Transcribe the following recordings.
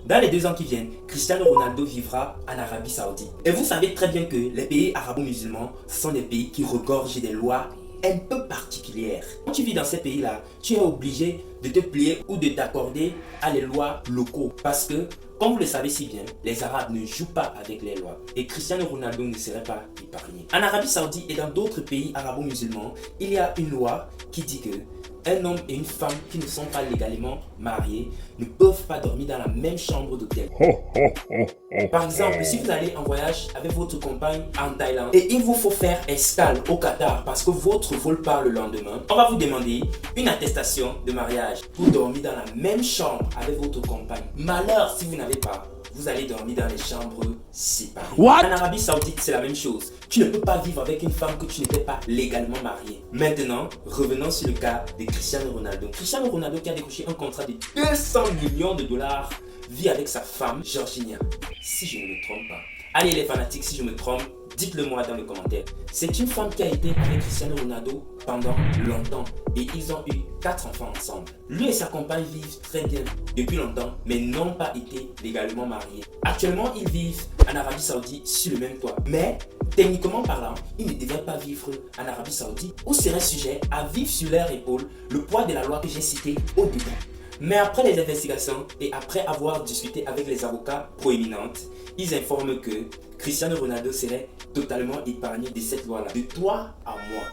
Dans les 2 ans qui viennent, Cristiano Ronaldo vivra en Arabie Saoudite. Et vous savez très bien que les pays arabo-musulmans sont des pays qui regorgent des lois un peu particulières. Quand tu vis dans ces pays-là, tu es obligé de te plier ou de t'accorder à les lois locaux. Parce que, comme vous le savez si bien, les Arabes ne jouent pas avec les lois. Et Cristiano Ronaldo ne serait pas épargné. En Arabie Saoudite et dans d'autres pays arabo-musulmans, il y a une loi qui dit que un homme et une femme qui ne sont pas légalement mariés ne peuvent pas dormir dans la même chambre d'hôtel. Par exemple, si vous allez en voyage avec votre compagne en Thaïlande et il vous faut faire escale au Qatar parce que votre vol part le lendemain, on va vous demander une attestation de mariage pour dormir dans la même chambre avec votre compagne. Malheur si vous n'avez pas, vous allez dormir dans les chambres séparées. En Arabie Saoudite, c'est la même chose. Tu ne peux pas vivre avec une femme que tu n'étais pas légalement mariée. Maintenant, revenons sur le cas de Cristiano Ronaldo. Cristiano Ronaldo qui a décroché un contrat de 200 millions de dollars vit avec sa femme Georgina. Si je ne me trompe pas. Allez les fanatiques, si je me trompe, dites-le moi dans les commentaires. C'est une femme qui a été avec Cristiano Ronaldo pendant longtemps et ils ont eu 4 enfants ensemble. Lui et sa compagne vivent très bien depuis longtemps mais n'ont pas été légalement mariés. Actuellement, ils vivent en Arabie Saoudite sur le même toit. Mais techniquement parlant, ils ne devraient pas vivre en Arabie Saoudite où seraient sujets à vivre sur leur épaule le poids de la loi que j'ai citée au début. Mais après les investigations et après avoir discuté avec les avocats proéminentes, ils informent que Cristiano Ronaldo serait totalement épargné de cette loi-là. De toi à moi,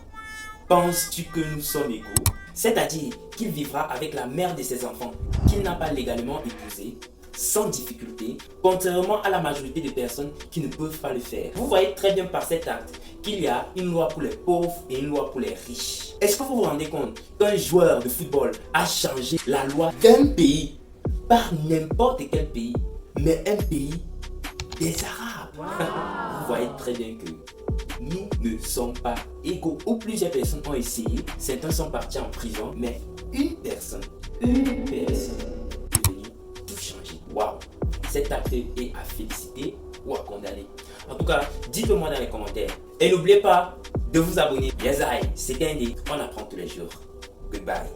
penses-tu que nous sommes égaux? C'est-à-dire qu'il vivra avec la mère de ses enfants qu'il n'a pas légalement épousée, sans difficulté, contrairement à la majorité des personnes qui ne peuvent pas le faire. Vous voyez très bien par cet acte qu'il y a une loi pour les pauvres et une loi pour les riches. Est-ce que vous vous rendez compte qu'un joueur de football a changé la loi d'un pays, par n'importe quel pays, mais un pays des Arabes? Vous voyez très bien que nous ne sommes pas égaux. Ou plusieurs personnes ont essayé, certains sont partis en prison, mais une personne est venue tout changer. Waouh! Cet acte est à féliciter ou à condamner. En tout cas, dites-le moi dans les commentaires. Et n'oubliez pas de vous abonner. Yes, c'était un on apprend tous les jours. Goodbye.